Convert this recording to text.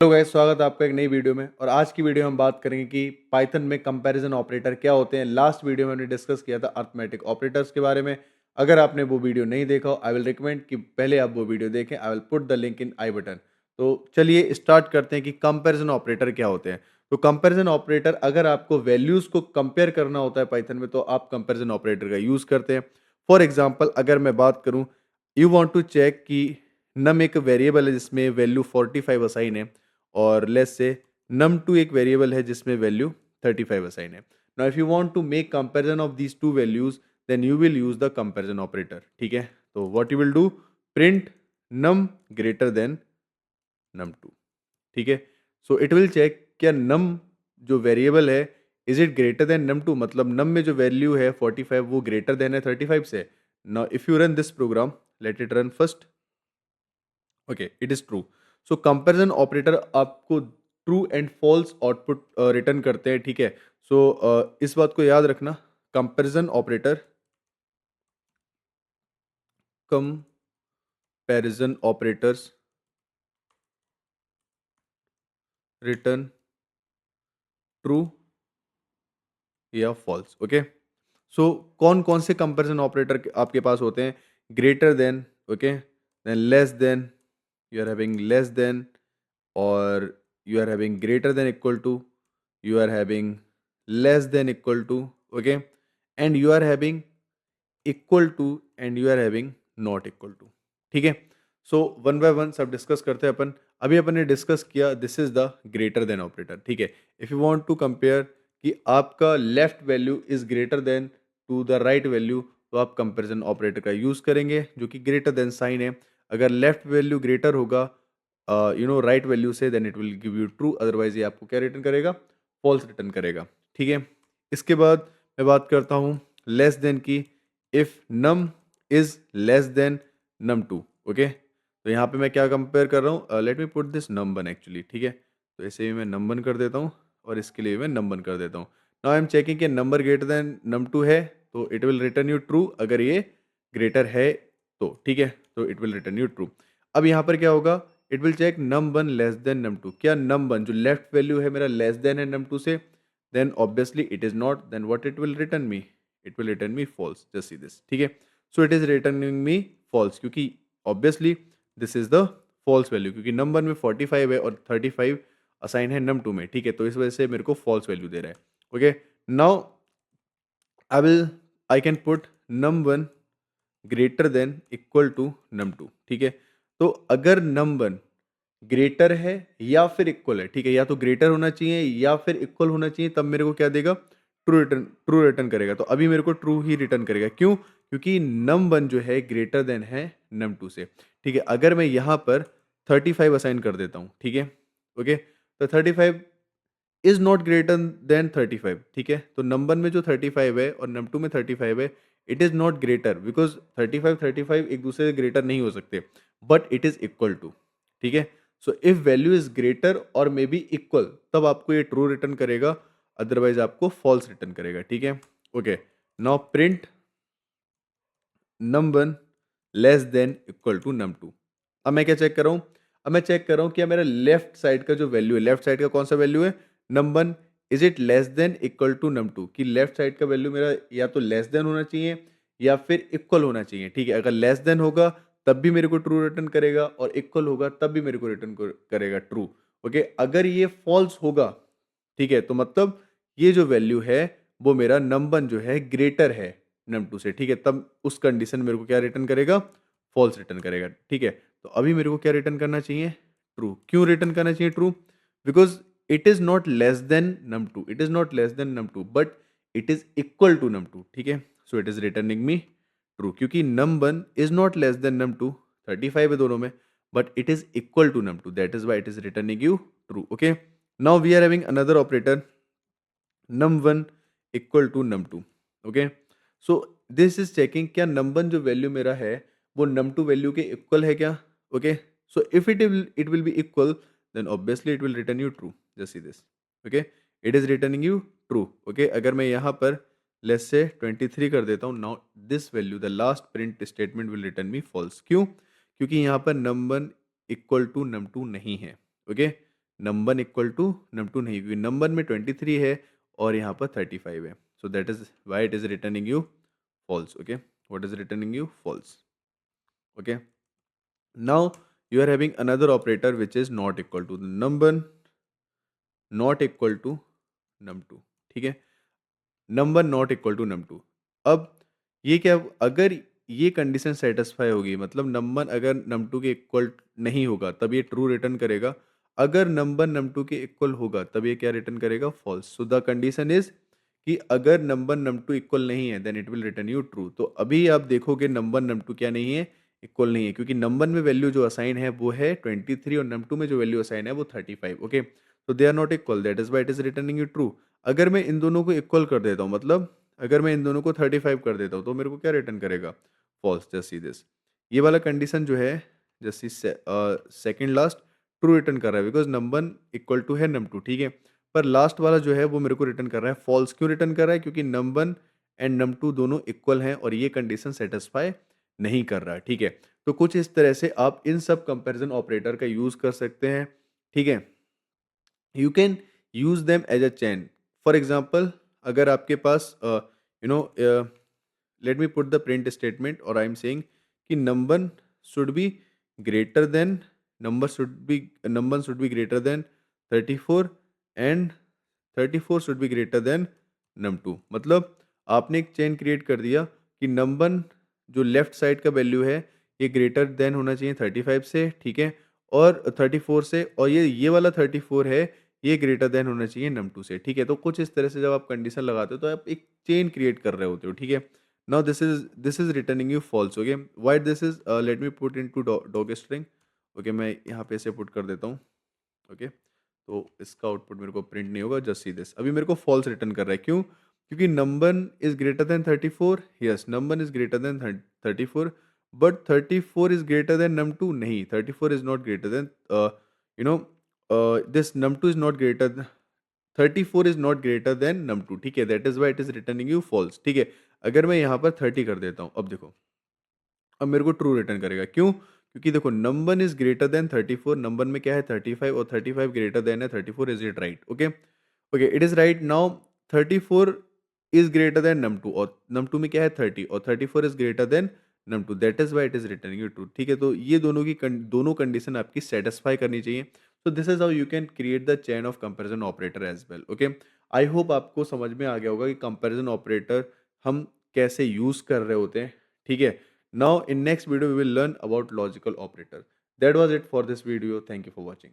Hello guys, स्वागत है आपका एक नई वीडियो में। और आज की वीडियो में हम बात करेंगे कि पाइथन में कंपैरिजन ऑपरेटर क्या होते हैं। लास्ट वीडियो में हमने डिस्कस किया था अरिथमेटिक ऑपरेटर्स के बारे में। अगर आपने वो वीडियो नहीं देखा हो, आई विल रिकमेंड कि पहले आप वो वीडियो देखें। I will put the link in I button. तो चलिए स्टार्ट करते हैं कि कंपैरिजन ऑपरेटर क्या होते हैं। तो कंपैरिजन ऑपरेटर, अगर आपको वैल्यूज को कंपेयर करना होता है पाइथन में, तो आप कंपैरिजन ऑपरेटर का यूज करते हैं। फॉर एग्जाम्पल, अगर मैं बात करूं, यू वांट टू चेक कि नम एक वेरिएबल है जिसमें वैल्यू 45 असाइन है, और लेट्स से num2 एक वेरिएबल है जिसमें वैल्यू 35 असाइन है। Now if you want to make comparison of these two values, then you will use the comparison operator. ठीक है, तो what you will do, print num greater than num2। ठीक है, so it will check क्या num जो variable है, is it greater than num2, मतलब num में जो वैल्यू है 45 वो ग्रेटर देन है 35 से। Now if you run this program, let it run first. Okay, it is true. So comparison operator आपको true and false output return करते हैं। ठीक है, सो इस बात को याद रखना, comparison operator, comparison operators return true या फॉल्स। ओके, सो कौन कौन से कंपैरिजन ऑपरेटर आपके पास होते हैं? Greater than, okay, then less than, you are having less than, और you are having greater than equal to, you are having less than equal to, okay, and you are having equal to, and you are having not equal to। ठीक है, so one by one सब discuss करते हैं अपन। अभी अपन ने discuss किया, this is the greater than operator. ठीक है, if you want to compare कि आपका left value is greater than to the right value, तो आप कंपैरिजन ऑपरेटर का यूज करेंगे जो कि ग्रेटर देन साइन है। अगर लेफ्ट वैल्यू ग्रेटर होगा राइट वैल्यू से, then it will give you true, otherwise ये आपको क्या रिटर्न करेगा? फॉल्स रिटर्न करेगा। ठीक है, इसके बाद मैं बात करता हूँ लेस देन की। If num is less than num2, okay, तो यहाँ पे मैं क्या कंपेयर कर रहा हूँ, let me put this num1 actually. ठीक है, तो ऐसे ही मैं num1 कर देता हूँ, और इसके लिए मैं num1 कर देता हूँ। नाउ आई एम चेकिंग कि नंबर ग्रेटर देन num2 है, तो it will return you true. अगर ये ग्रेटर है तो ठीक है, तो it will return you true. अब यहाँ पर क्या होगा, it will check num1 less than num2। क्या num1 जो लेफ्ट वैल्यू है मेरा लेस देन है num2 से? Then obviously it is not, then what it will return me? It will return me false. Just see this. ठीक है, so it is returning me false, क्योंकि obviously this is the false value, क्योंकि number में 45 है और 35 assign है num2 में। ठीक है, तो इस वजह से मेरे को फॉल्स वैल्यू दे रहा है। Okay, now I can put num1 greater than equal to num2। ठीक है, तो अगर num1 ग्रेटर है या फिर इक्वल है, ठीक है, या तो ग्रेटर होना चाहिए या फिर इक्वल होना चाहिए, तब मेरे को क्या देगा? ट्रू रिटर्न करेगा। तो अभी मेरे को ट्रू ही रिटर्न करेगा। क्यों? क्योंकि num1 जो है ग्रेटर देन है num2 से। ठीक है, अगर मैं यहाँ पर 35 असाइन कर देता हूँ, ठीक है, ओके, तो 35 इज नॉट ग्रेटर देन 35। ठीक है, तो नंबर में जो 35 है और num2 में 35 है, it is not greater, because 35 एक दूसरे से ग्रेटर नहीं हो सकते, but it is equal to. ठीक है, so if value is greater और मे बी इक्वल, तब आपको ये ट्रू रिटर्न करेगा, अदरवाइज आपको फॉल्स रिटर्न करेगा। ठीक है, okay, now print num1 less than equal to num2। अब मैं क्या चेक कर रहा हूँ? अब मैं चेक कर रहा हूँ कि मेरा लेफ्ट साइड का जो वैल्यू है, लेफ्ट साइड का कौन सा वैल्यू है? num1, is it less than equal to num2? कि लेफ्ट साइड का वैल्यू मेरा या तो लेस देन होना चाहिए या फिर इक्वल होना चाहिए। ठीक है, अगर लेस देन होगा तब भी मेरे को ट्रू रिटर्न करेगा, और इक्वल होगा तब भी मेरे को रिटर्न करेगा ट्रू। ओके, अगर ये फॉल्स होगा, ठीक है, तो मतलब ये जो वैल्यू है वो मेरा num1 जो है ग्रेटर है num2 से। ठीक है, तब उस कंडीशन में मेरे को क्या रिटर्न करेगा? फॉल्स रिटर्न करेगा। ठीक है, तो अभी मेरे को क्या रिटर्न करना चाहिए? ट्रू। क्यों रिटर्न करना चाहिए true? Because it is not less than num2, it is not less than num2, but it is equal to num2। ठीक है, so it is returning me true, क्योंकि num1 is not less than num2, 35 है दोनों में, but it is equal to num2, that is why it is returning you true. Okay, now we are having another operator, num1 equal to num2। Okay, so this is checking क्या num1 जो value मेरा है वो num2 value के equal है क्या? Okay, so if it will be equal, then obviously it will return you true. Just see this. Okay, it is returning you true. Okay, अगर मैं यहाँ पर लेट्स से 23 कर देता हूँ, now this value, the last print statement will return me false. क्यों? क्योंकि यहाँ पर num1 इक्वल टू num2 नहीं है। Okay, num1 equal to num2 नहीं, क्योंकि num1 में 23 है और यहाँ पर 35 है, so that is why it is returning you false. Okay, what is returning you false. Okay, now you are having another operator which is not equal to num1 not equal to num2. ठीक है, num1 not equal to num2. अब ये क्या, अगर ये condition satisfy होगी, मतलब num1 अगर num2 के इक्वल नहीं होगा तब ये ट्रू रिटर्न करेगा, अगर num1 num2 के इक्वल होगा तब ये क्या रिटर्न करेगा, false. So the condition is कि अगर num1 num2 इक्वल नहीं है then it will return you true. तो अभी आप देखोगे num1 num2 क्या नहीं है, इक्वल नहीं है, क्योंकि num1 में वैल्यू जो असाइन है वो है 23 और num2 में जो वैल्यू असाइन है वो 35. ओके, तो they are not equal, that is why it is returning you true. अगर मैं इन दोनों को इक्वल कर देता हूँ, मतलब अगर मैं इन दोनों को 35 कर देता हूँ तो मेरे को क्या रिटर्न करेगा, फॉल्स. जस्ट सी दिस, ये वाला कंडीशन जो है, just see second last true return कर रहा है बिकॉज num1 इक्वल टू है num2. ठीक है, पर लास्ट वाला जो है वो मेरे को रिटर्न कर रहा है फॉल्स. क्यों रिटर्न कर रहा है, क्योंकि num1 एंड num2 दोनों इक्वल हैं और ये कंडीशन सेटिस्फाई नहीं कर रहा है. ठीक है, तो कुछ इस तरह से आप इन सब कंपैरिजन ऑपरेटर का यूज कर सकते हैं. ठीक है, you can use them as a chain. For example, अगर आपके पास let me put the print statement और आई एम सेइंग कि number should be greater than number should be greater than 34 and 34 should be greater than num2. मतलब आपने एक chain create कर दिया कि नंबर जो लेफ्ट साइड का वैल्यू है ये ग्रेटर देन होना चाहिए 35 से. ठीक है, और 34 से, और ये वाला 34 है ये ग्रेटर देन होना चाहिए num2 से. ठीक है, तो कुछ इस तरह से जब आप कंडीशन लगाते हो तो आप एक चेन क्रिएट कर रहे होते हो. ठीक है, now this is returning you false. Okay, why this is, let me put into doc string. Okay, मैं यहाँ पे ऐसे पुट कर देता हूँ. ओके, तो इसका आउटपुट मेरे को प्रिंट नहीं होगा. जस्ट सी दिस, अभी मेरे को फॉल्स रिटर्न कर रहा है. क्यों, क्योंकि number is greater than 34. Yes, number is greater than 34, but 34 is greater than num2 नहीं, 34 is not greater than you know this num2 is not greater, 34 is not greater than num2. ठीक है, that is why it is returning you false. ठीक है, अगर मैं यहाँ पर 30 कर देता हूँ, अब देखो, अब मेरे को ट्रू रिटर्न करेगा. क्यों, क्योंकि देखो number is greater than 34, number में क्या है 35 और 35 ग्रेटर देन है 34. Is it right? Okay, okay, it is right. Now 34 is greater than num2 और num2 में क्या है 30 और 34 is greater than num2. That is why it is returning you true. ठीक है, तो ये दोनों कंडीशन आपकी सेटिस्फाई करनी चाहिए. तो this is how you can create the chain of comparison operator as well. Okay, I hope आपको समझ में आ गया होगा कि कंपैरिजन ऑपरेटर हम कैसे यूज कर रहे होते हैं. ठीक है, now in next video we will learn about logical operator. That was it for this video. Thank you for watching.